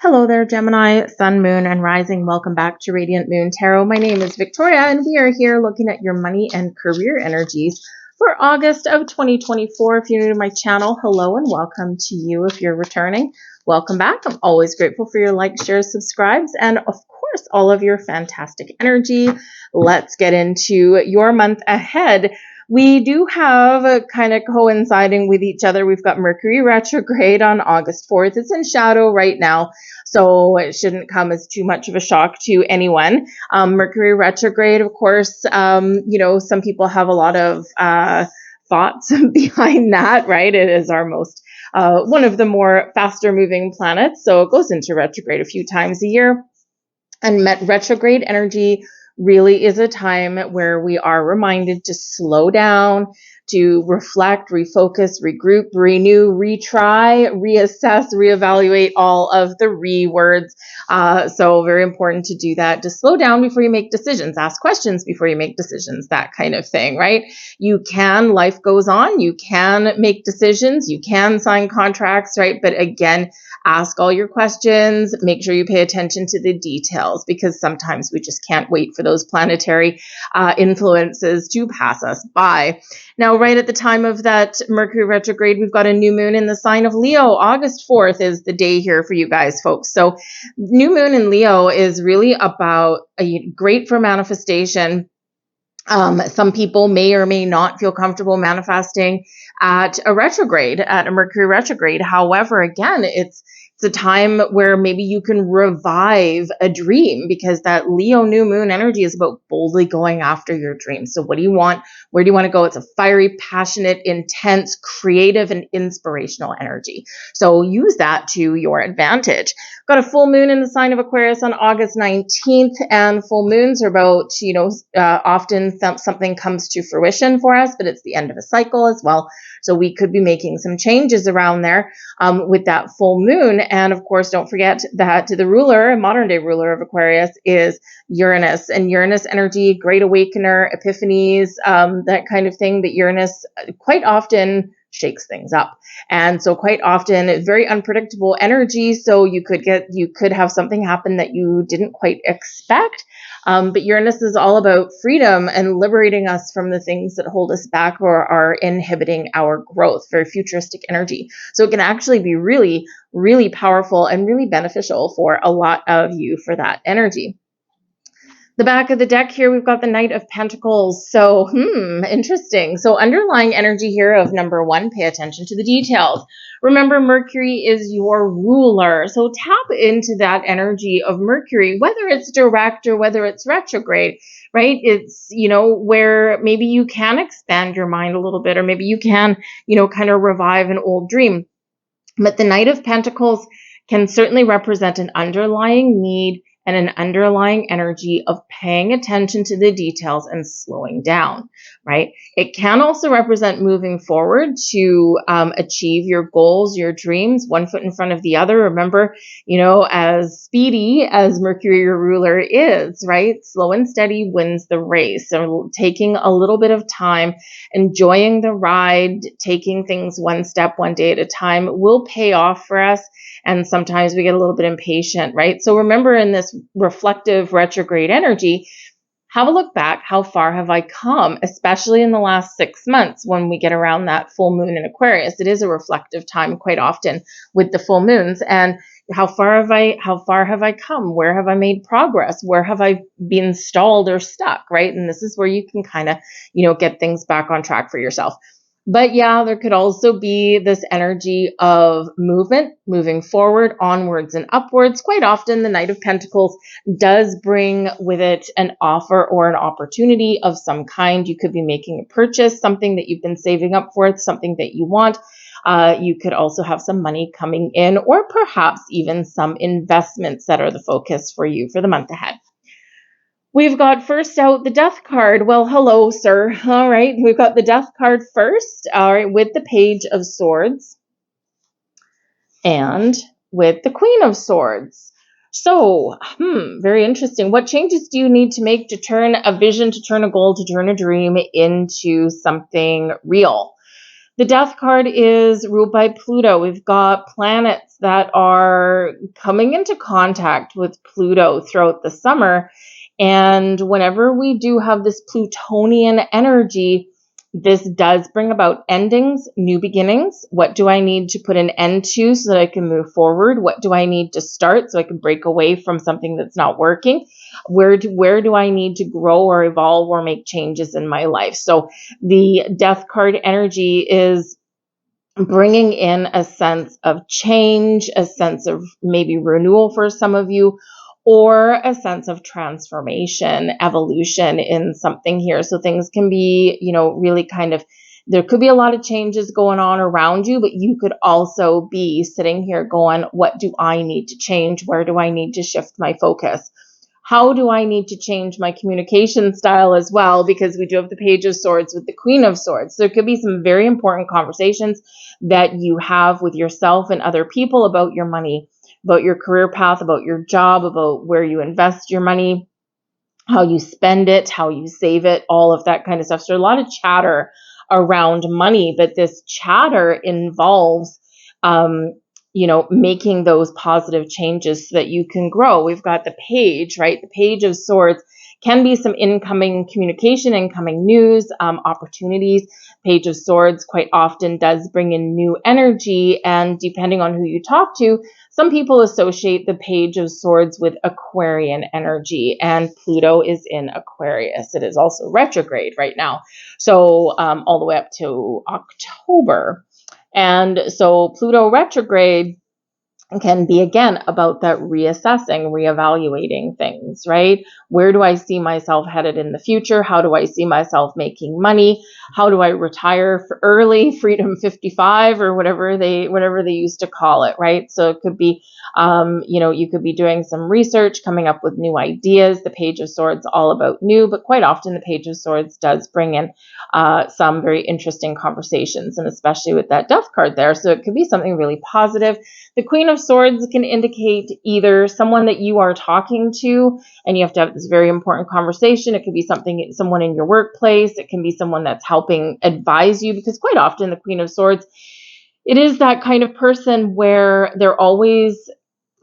Hello there, Gemini, Sun, Moon, and Rising. Welcome back to Radiant Moon Tarot. My name is Victoria, and we are here looking at your money and career energies for August of 2024. If you're new to my channel, hello and welcome to you. If you're returning, welcome back. I'm always grateful for your likes, shares, subscribes, and of course, all of your fantastic energy. Let's get into your month ahead. We do have kind of coinciding with each other. We've got Mercury retrograde on August 4th. It's in shadow right now, so it shouldn't come as too much of a shock to anyone. Mercury retrograde, of course, some people have a lot of thoughts behind that, right? It is our most one of the more faster moving planets, so it goes into retrograde a few times a year. And retrograde energy really is a time where we are reminded to slow down, to reflect, refocus, regroup, renew, retry, reassess, reevaluate, all of the words. So very important to do that, to slow down before you make decisions, ask questions before you make decisions, that kind of thing, right? Life goes on, you can make decisions, you can sign contracts, right? But again, ask all your questions, make sure you pay attention to the details, because sometimes we just can't wait for those planetary influences to pass us by. Now, right at the time of that Mercury retrograde, we've got a new moon in the sign of Leo. August 4th is the day here for you guys, folks. So new moon in Leo is really about great for manifestation. Some people may or may not feel comfortable manifesting at a Mercury retrograde. However, again, it's a time where maybe you can revive a dream, because that Leo new moon energy is about boldly going after your dreams. So what do you want? Where do you want to go? It's a fiery, passionate, intense, creative, and inspirational energy. So use that to your advantage. Got a full moon in the sign of Aquarius on August 19th, and full moons are about, often something comes to fruition for us, but it's the end of a cycle as well. So we could be making some changes around there with that full moon. And of course, don't forget that the modern day ruler of Aquarius is Uranus, and Uranus energy, great awakener, epiphanies, that kind of thing. That Uranus quite often shakes things up. And so quite often very unpredictable energy. So you could have something happen that you didn't quite expect. But Uranus is all about freedom and liberating us from the things that hold us back or are inhibiting our growth. Very futuristic energy. So it can actually be really, really powerful and really beneficial for a lot of you for that energy. The back of the deck here, we've got the Knight of Pentacles. So, interesting. So underlying energy here of number one, pay attention to the details. Remember, Mercury is your ruler. So tap into that energy of Mercury, whether it's direct or whether it's retrograde, right? It's, where maybe you can expand your mind a little bit, or maybe you can, kind of revive an old dream. But the Knight of Pentacles can certainly represent an underlying need and an underlying energy of paying attention to the details and slowing down, right? It can also represent moving forward to achieve your goals, your dreams, one foot in front of the other. Remember, as speedy as Mercury, your ruler, is, right? Slow and steady wins the race. So taking a little bit of time, enjoying the ride, taking things one step, one day at a time will pay off for us. And sometimes we get a little bit impatient, right? So remember, in this reflective retrograde energy, have a look back. How far have I come? Especially in the last 6 months when we get around that full moon in Aquarius. It is a reflective time quite often with the full moons. And how far have I come? Where have I made progress? Where have I been stalled or stuck, right? And this is where you can kind of, get things back on track for yourself. But yeah, there could also be this energy of movement, moving forward, onwards and upwards. Quite often, the Knight of Pentacles does bring with it an offer or an opportunity of some kind. You could be making a purchase, something that you've been saving up for, it's something that you want. You could also have some money coming in, or perhaps even some investments that are the focus for you for the month ahead. We've got first out the Death card. Well, hello, sir. All right, we've got the Death card first, all right, with the Page of Swords and with the Queen of Swords. So, very interesting. What changes do you need to make to turn a vision, to turn a goal, to turn a dream into something real? The death card is ruled by Pluto. We've got planets that are coming into contact with Pluto throughout the summer. And whenever we do have this Plutonian energy, this does bring about endings, new beginnings. What do I need to put an end to so that I can move forward? What do I need to start so I can break away from something that's not working? Where do I need to grow or evolve or make changes in my life? So the death card energy is bringing in a sense of change, a sense of maybe renewal for some of you, or a sense of transformation, evolution in something here. So things can be, really kind of, there could be a lot of changes going on around you, but you could also be sitting here going, what do I need to change? Where do I need to shift my focus? How do I need to change my communication style as well? Because we do have the Page of Swords with the Queen of Swords. So there could be some very important conversations that you have with yourself and other people about your money, about your career path, about your job, about where you invest your money, how you spend it, how you save it, all of that kind of stuff. So a lot of chatter around money, but this chatter involves making those positive changes so that you can grow. We've got the Page, right? The Page of Swords can be some incoming communication, incoming news, opportunities. Page of Swords quite often does bring in new energy, and depending on who you talk to, some people associate the Page of Swords with Aquarian energy, and Pluto is in Aquarius. It is also retrograde right now, so all the way up to October. And so Pluto retrograde can be, again, about that reassessing, reevaluating things, right? Where do I see myself headed in the future? How do I see myself making money? How do I retire for early, freedom 55, or whatever they used to call it, right? So it could be, you could be doing some research, coming up with new ideas. The Page of Swords all about new, but quite often the Page of Swords does bring in some very interesting conversations, and especially with that death card there. So it could be something really positive. The Queen of Swords can indicate either someone that you are talking to and you have to have this very important conversation. It could be someone in your workplace. It can be someone that's helping advise you, because quite often the Queen of Swords, it is that kind of person where they're always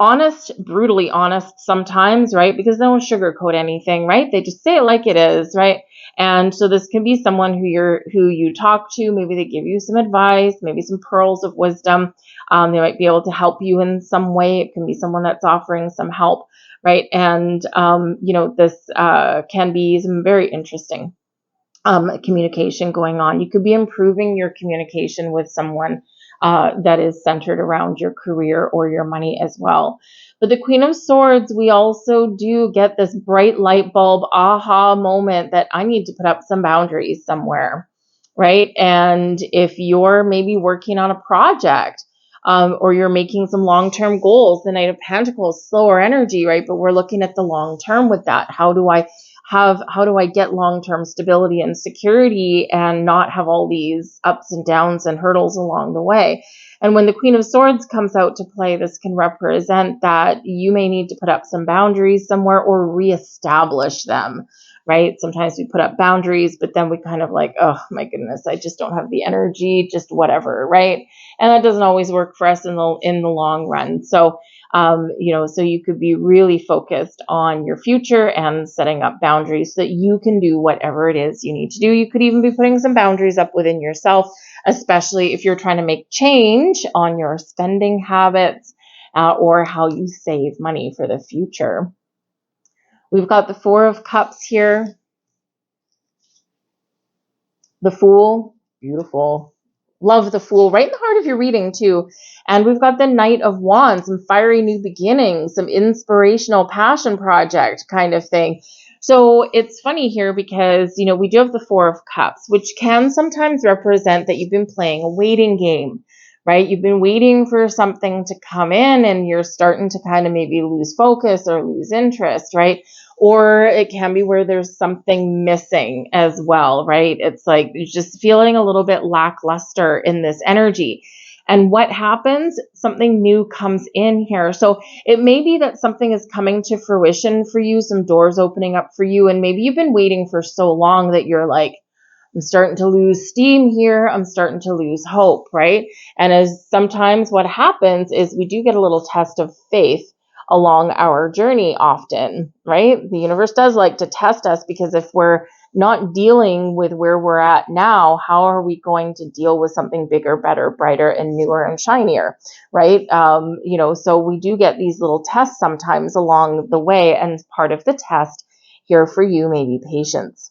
honest, brutally honest sometimes, right? Because they don't sugarcoat anything, right? They just say it like it is, right? And so this can be someone who you talk to. Maybe they give you some advice, maybe some pearls of wisdom. They might be able to help you in some way. It can be someone that's offering some help, right? And this can be some very interesting communication going on. You could be improving your communication with someone that is centered around your career or your money as well. But the Queen of Swords, we also do get this bright light bulb aha moment that I need to put up some boundaries somewhere, right? And if you're maybe working on a project, or you're making some long-term goals, the Knight of Pentacles, slower energy, right? But we're looking at the long term with that. How do I get long-term stability and security and not have all these ups and downs and hurdles along the way? And when the Queen of Swords comes out to play, this can represent that you may need to put up some boundaries somewhere or reestablish them, right? Sometimes we put up boundaries, but then we kind of like, oh my goodness, I just don't have the energy, just whatever, right? And that doesn't always work for us in the long run. So, so you could be really focused on your future and setting up boundaries so that you can do whatever it is you need to do. You could even be putting some boundaries up within yourself, especially if you're trying to make change on your spending habits or how you save money for the future. We've got the Four of Cups here. The Fool, beautiful. Love the Fool, right in the heart of your reading too. And we've got the Knight of Wands, some fiery new beginnings, some inspirational passion project kind of thing. So it's funny here because, we do have the Four of Cups, which can sometimes represent that you've been playing a waiting game, right? You've been waiting for something to come in and you're starting to kind of maybe lose focus or lose interest, right? Or it can be where there's something missing as well, right? It's like you're just feeling a little bit lackluster in this energy. And what happens? Something new comes in here. So it may be that something is coming to fruition for you, some doors opening up for you, and maybe you've been waiting for so long that you're like, I'm starting to lose steam here. I'm starting to lose hope, right? And as sometimes what happens is we do get a little test of faith along our journey often, right? The universe does like to test us, because if we're not dealing with where we're at now, how are we going to deal with something bigger, better, brighter, and newer and shinier, right? So we do get these little tests sometimes along the way, and part of the test here for you may be patience,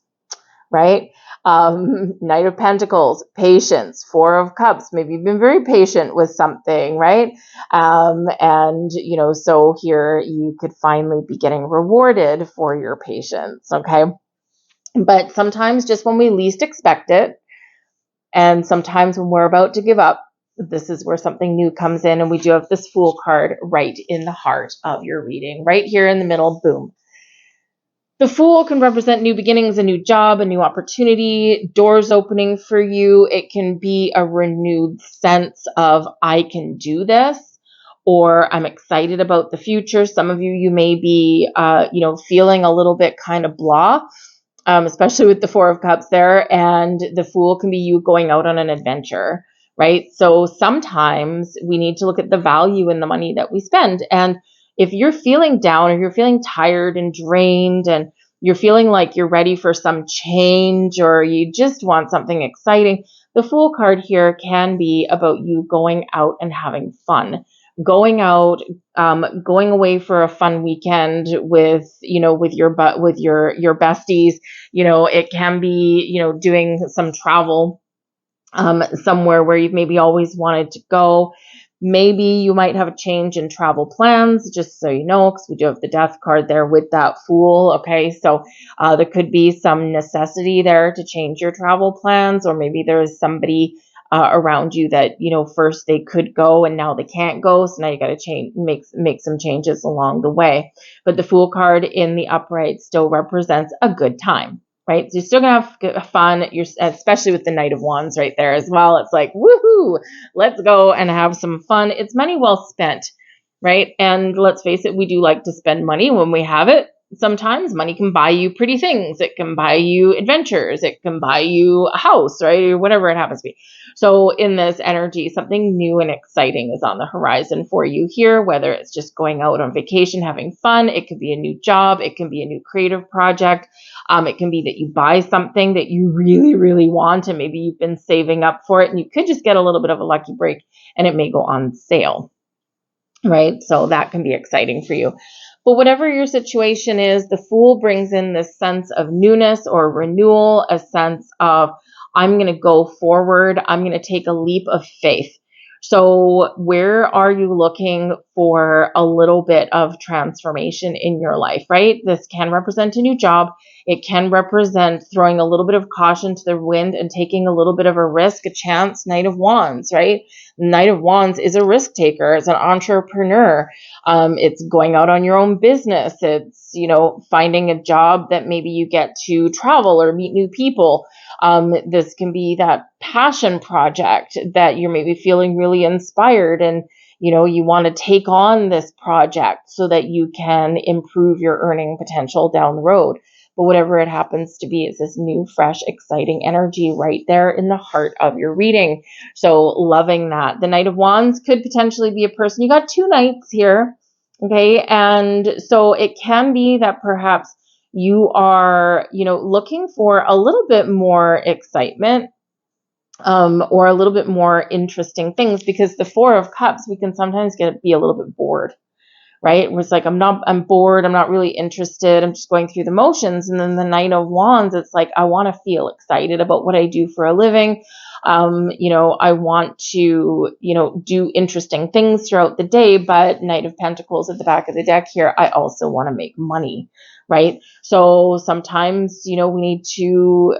right? Knight of Pentacles, patience. Four of Cups, maybe you've been very patient with something, right? So here you could finally be getting rewarded for your patience, okay? But sometimes just when we least expect it, and sometimes when we're about to give up, this is where something new comes in, and we do have this Fool card right in the heart of your reading, right here in the middle, boom. The Fool can represent new beginnings, a new job, a new opportunity, doors opening for you. It can be a renewed sense of, I can do this, or I'm excited about the future. Some of you may be, feeling a little bit kind of blah, especially with the Four of Cups there. And the Fool can be you going out on an adventure, right? So sometimes we need to look at the value in the money that we spend. And if you're feeling down, or you're feeling tired and drained, and you're feeling like you're ready for some change, or you just want something exciting, the Fool card here can be about you going out and having fun. Going out, going away for a fun weekend with your besties. It can be, doing some travel somewhere where you've maybe always wanted to go. Maybe you might have a change in travel plans, just so you know, because we do have the Death card there with that Fool. Okay, so there could be some necessity there to change your travel plans, or maybe there is somebody around you that, first they could go and now they can't go. So now you got to change, make some changes along the way. But the Fool card in the upright still represents a good time, right? So you're still going to have fun, especially with the Knight of Wands right there as well. It's like, woohoo, let's go and have some fun. It's money well spent, right? And let's face it, we do like to spend money when we have it. Sometimes money can buy you pretty things. It can buy you adventures. It can buy you a house, right? Or whatever it happens to be. So in this energy, something new and exciting is on the horizon for you here, whether it's just going out on vacation, having fun. It could be a new job. It can be a new creative project. It can be that you buy something that you really, really want, and maybe you've been saving up for it, and you could just get a little bit of a lucky break and it may go on sale, right? So that can be exciting for you. But whatever your situation is, the Fool brings in this sense of newness or renewal, a sense of, I'm going to go forward. I'm going to take a leap of faith. So where are you looking for a little bit of transformation in your life, right? This can represent a new job. It can represent throwing a little bit of caution to the wind and taking a little bit of a risk, a chance. Knight of Wands, right? Knight of Wands is a risk taker. It's an entrepreneur. It's going out on your own business. It's, finding a job that maybe you get to travel or meet new people. This can be that passion project that you're maybe feeling really inspired, and you want to take on this project so that you can improve your earning potential down the road. But whatever it happens to be, it's this new, fresh, exciting energy right there in the heart of your reading. So loving that. The Knight of Wands could potentially be a person. You got two knights here. Okay. And so it can be that perhaps you are, looking for a little bit more excitement, or a little bit more interesting things, because the Four of Cups, we can sometimes be a little bit bored, right? It's like, I'm bored. I'm not really interested. I'm just going through the motions. And then the Knight of Wands, it's like, I want to feel excited about what I do for a living. I want to, do interesting things throughout the day, but Knight of Pentacles at the back of the deck here, I also want to make money, right? So sometimes, we need to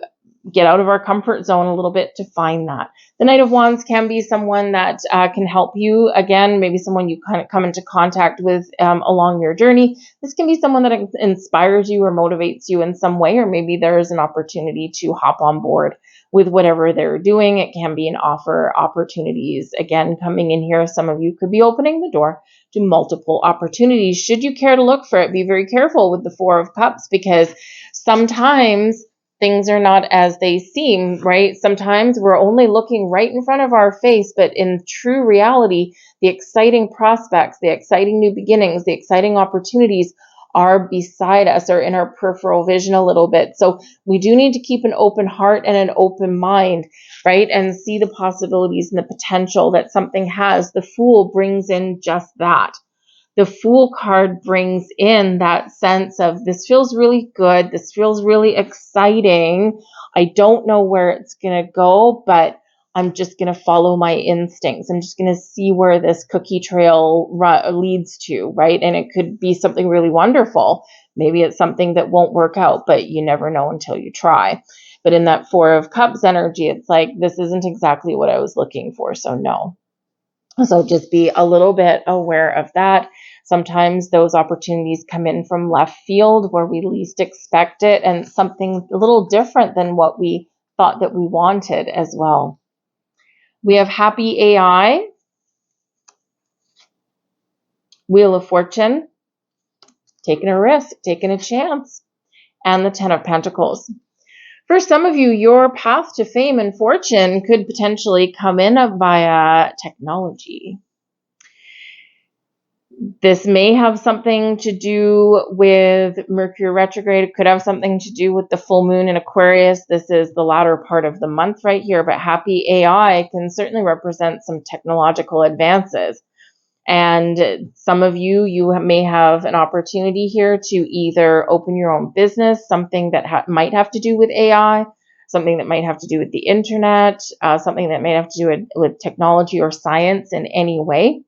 get out of our comfort zone a little bit to find that. The Knight of Wands can be someone that can help you. Again, maybe someone you kind of come into contact with along your journey. This can be someone that inspires you or motivates you in some way, or maybe there is an opportunity to hop on board with whatever they're doing. It can be an offer, opportunities. Again, coming in here, some of you could be opening the door to multiple opportunities. Should you care to look for it, be very careful with the Four of Cups, because sometimes things are not as they seem, right? Sometimes we're only looking right in front of our face, but in true reality, the exciting prospects, the exciting new beginnings, the exciting opportunities are beside us or in our peripheral vision a little bit. So we do need to keep an open heart and an open mind, right? And see the possibilities and the potential that something has. The Fool brings in just that. The Fool card brings in that sense of, this feels really good. This feels really exciting. I don't know where it's going to go, but I'm just going to follow my instincts. I'm just going to see where this cookie trail leads to, right? And it could be something really wonderful. Maybe it's something that won't work out, but you never know until you try. But in that Four of Cups energy, it's like, this isn't exactly what I was looking for, so no. So just be a little bit aware of that. Sometimes those opportunities come in from left field where we least expect it, and something a little different than what we thought that we wanted as well. We have Happy AI, Wheel of Fortune, taking a risk, taking a chance, and the Ten of Pentacles. For some of you, your path to fame and fortune could potentially come in via technology. This may have something to do with Mercury retrograde. It could have something to do with the full moon in Aquarius. This is the latter part of the month right here, but Happy AI can certainly represent some technological advances. And some of you may have an opportunity here to either open your own business, something that might have to do with AI, something that might have to do with the internet, something that may have to do with technology or science in any way.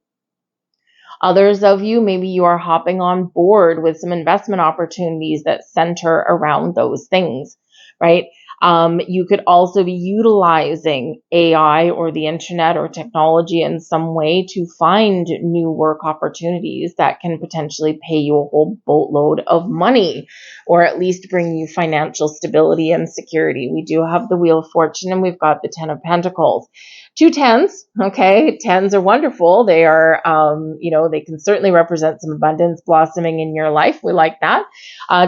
Others of you, maybe you are hopping on board with some investment opportunities that center around those things, right? You could also be utilizing AI or the internet or technology in some way to find new work opportunities that can potentially pay you a whole boatload of money, or at least bring you financial stability and security. We do have the Wheel of Fortune, and we've got the Ten of Pentacles. 2 tens, okay? Tens are wonderful. They are, they can certainly represent some abundance blossoming in your life. We like that.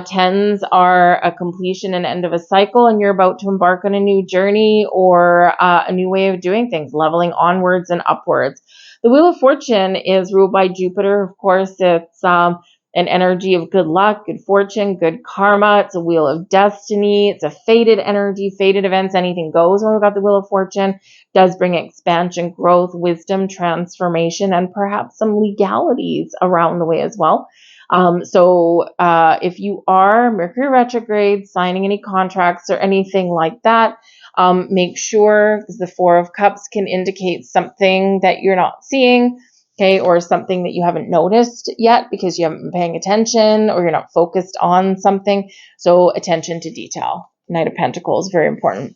Tens are a completion and end of a cycle, and you're about to embark on a new journey or a new way of doing things, leveling onwards and upwards. The Wheel of Fortune is ruled by Jupiter. Of course, it's an energy of good luck, good fortune, good karma. It's a wheel of destiny. It's a fated energy, fated events. Anything goes when we've got the Wheel of Fortune. Does bring expansion, growth, wisdom, transformation, and perhaps some legalities around the way as well. So if you are Mercury retrograde, signing any contracts or anything like that, make sure, because the Four of Cups can indicate something that you're not seeing, okay, or something that you haven't noticed yet because you haven't been paying attention or you're not focused on something. So attention to detail. Knight of Pentacles, very important.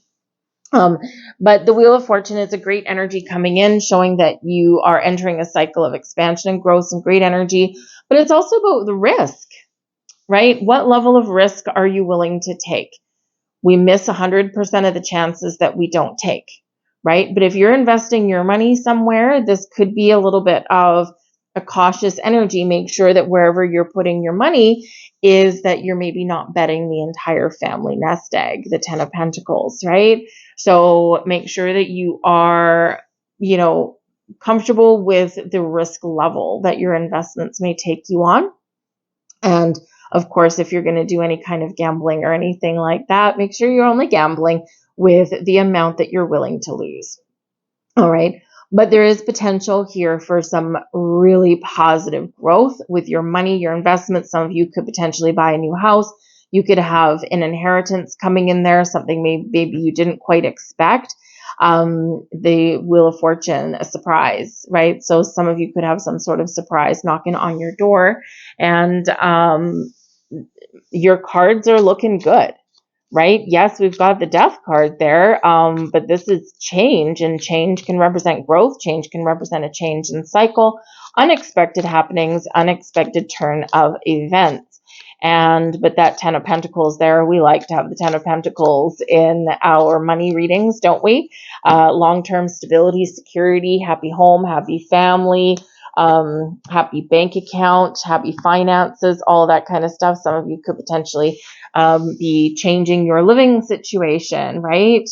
But the Wheel of Fortune is a great energy coming in, showing that you are entering a cycle of expansion and growth, some great energy. But it's also about the risk, right? What level of risk are you willing to take? We miss 100% of the chances that we don't take, right? But if you're investing your money somewhere, this could be a little bit of a cautious energy. Make sure that wherever you're putting your money is that you're maybe not betting the entire family nest egg, the Ten of Pentacles, right? So make sure that you are, comfortable with the risk level that your investments may take you on. And of course, if you're going to do any kind of gambling or anything like that, make sure you're only gambling with the amount that you're willing to lose. All right. But there is potential here for some really positive growth with your money, your investments. Some of you could potentially buy a new house. You could have an inheritance coming in there, something maybe you didn't quite expect. The Wheel of Fortune, a surprise, right? So some of you could have some sort of surprise knocking on your door, and your cards are looking good, right? Yes, we've got the Death card there, but this is change, and change can represent growth. Change can represent a change in cycle, unexpected happenings, unexpected turn of events. But that Ten of Pentacles there, we like to have the Ten of Pentacles in our money readings, don't we? Long-term stability, security, happy home, happy family, happy bank account, happy finances, all that kind of stuff. Some of you could potentially be changing your living situation, right?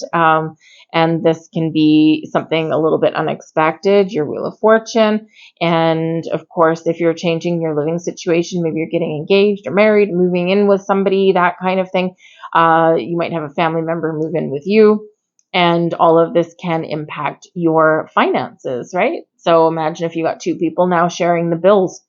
And this can be something a little bit unexpected, your Wheel of Fortune. And of course, if you're changing your living situation, maybe you're getting engaged or married, moving in with somebody, that kind of thing. You might have a family member move in with you. And all of this can impact your finances, right? So imagine if you got two people now sharing the bills.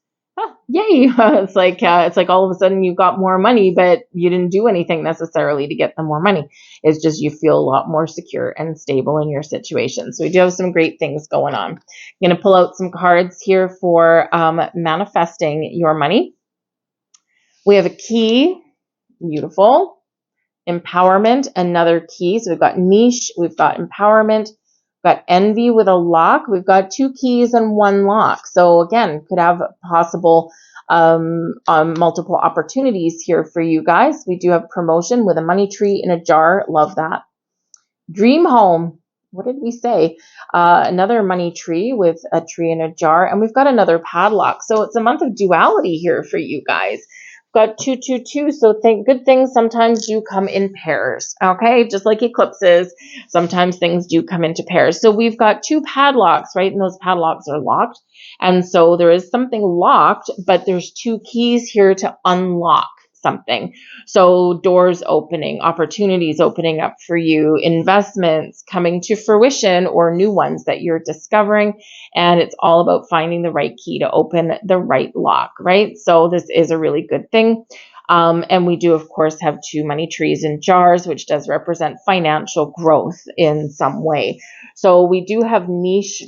Yay! It's like all of a sudden you got more money, but you didn't do anything necessarily to get the more money. It's just you feel a lot more secure and stable in your situation. So we do have some great things going on. I'm going to pull out some cards here for manifesting your money. We have a key. Beautiful. Empowerment, another key. So we've got niche, we've got empowerment, we've got envy with a lock. We've got two keys and one lock. So again, could have possible multiple opportunities here for you guys. We do have promotion with a money tree in a jar. Love that. Dream home. What did we say? Another money tree with a tree in a jar. And we've got another padlock. So it's a month of duality here for you guys. Got 222, so good things sometimes do come in pairs, okay? Just like eclipses, sometimes things do come into pairs. So we've got two padlocks, right? And those padlocks are locked. And so there is something locked, but there's two keys here to unlock something. So doors opening, opportunities opening up for you, investments coming to fruition or new ones that you're discovering. And it's all about finding the right key to open the right lock, right? So this is a really good thing. And we do, of course, have two money trees in jars, which does represent financial growth in some way. So we do have niche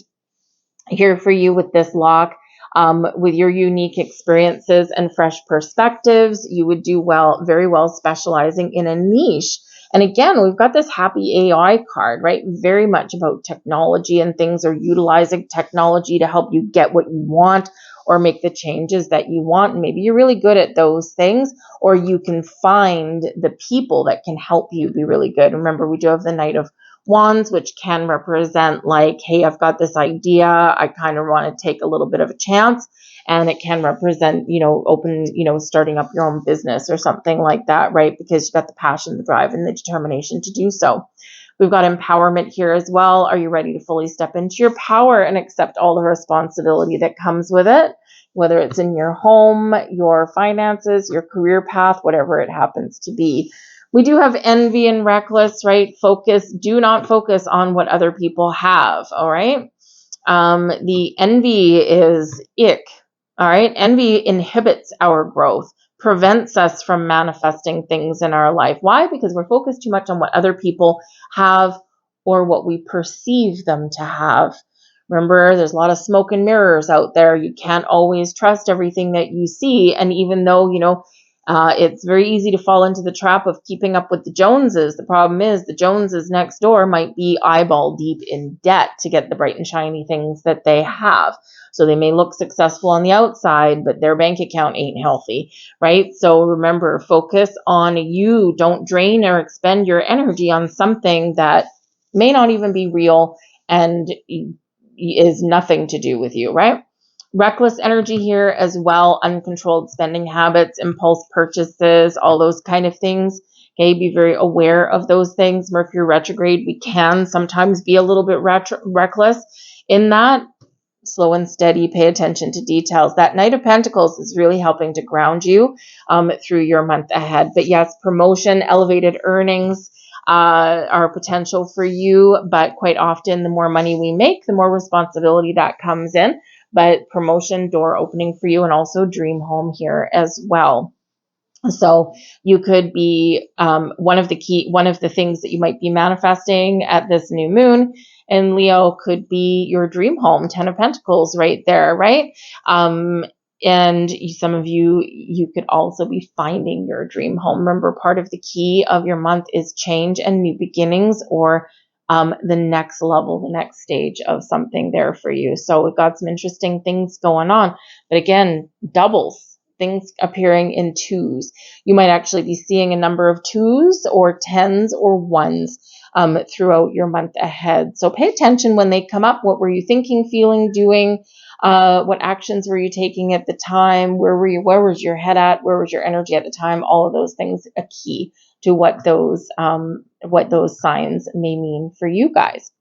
here for you with this lock. With your unique experiences and fresh perspectives, you would do well, very well specializing in a niche. And again, we've got this happy AI card, right? Very much about technology and things, or utilizing technology to help you get what you want or make the changes that you want. And maybe you're really good at those things, or you can find the people that can help you be really good. Remember, we do have the Knight of Wands, which can represent like, hey, I've got this idea, I kind of want to take a little bit of a chance. And it can represent, starting up your own business or something like that, right? Because you've got the passion, the drive, and the determination to do so. We've got empowerment here as well. Are you ready to fully step into your power and accept all the responsibility that comes with it? Whether it's in your home, your finances, your career path, whatever it happens to be. We do have envy and reckless, right? Do not focus on what other people have, all right? The envy is ick, all right? Envy inhibits our growth, prevents us from manifesting things in our life. Why? Because we're focused too much on what other people have or what we perceive them to have. Remember, there's a lot of smoke and mirrors out there. You can't always trust everything that you see. And even though, it's very easy to fall into the trap of keeping up with the Joneses. The problem is the Joneses next door might be eyeball deep in debt to get the bright and shiny things that they have. So they may look successful on the outside, but their bank account ain't healthy, right? So remember, focus on you. Don't drain or expend your energy on something that may not even be real and is nothing to do with you, right? Reckless energy here as well, uncontrolled spending habits, impulse purchases, all those kind of things. Okay, be very aware of those things. Mercury retrograde, we can sometimes be a little bit reckless in that. Slow and steady, pay attention to details. That Knight of Pentacles is really helping to ground you through your month ahead. But yes, promotion, elevated earnings are potential for you, but quite often the more money we make, the more responsibility that comes in. But promotion, door opening for you, and also dream home here as well. So you could be one of the things that you might be manifesting at this new moon in Leo could be your dream home, 10 of Pentacles right there, right? And some of you could also be finding your dream home. Remember, part of the key of your month is change and new beginnings, or the next level, the next stage of something there for you. So we've got some interesting things going on. But again, doubles, things appearing in twos. You might actually be seeing a number of twos or tens or ones throughout your month ahead. So pay attention when they come up. What were you thinking, feeling, doing? What actions were you taking at the time? Where were you? Where was your head at? Where was your energy at the time? All of those things are key to what those signs may mean for you guys.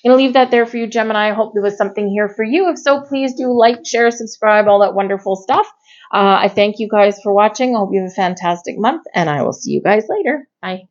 I'm going to leave that there for you, Gemini. I hope there was something here for you. If so, please do like, share, subscribe, all that wonderful stuff. I thank you guys for watching. I hope you have a fantastic month, and I will see you guys later. Bye.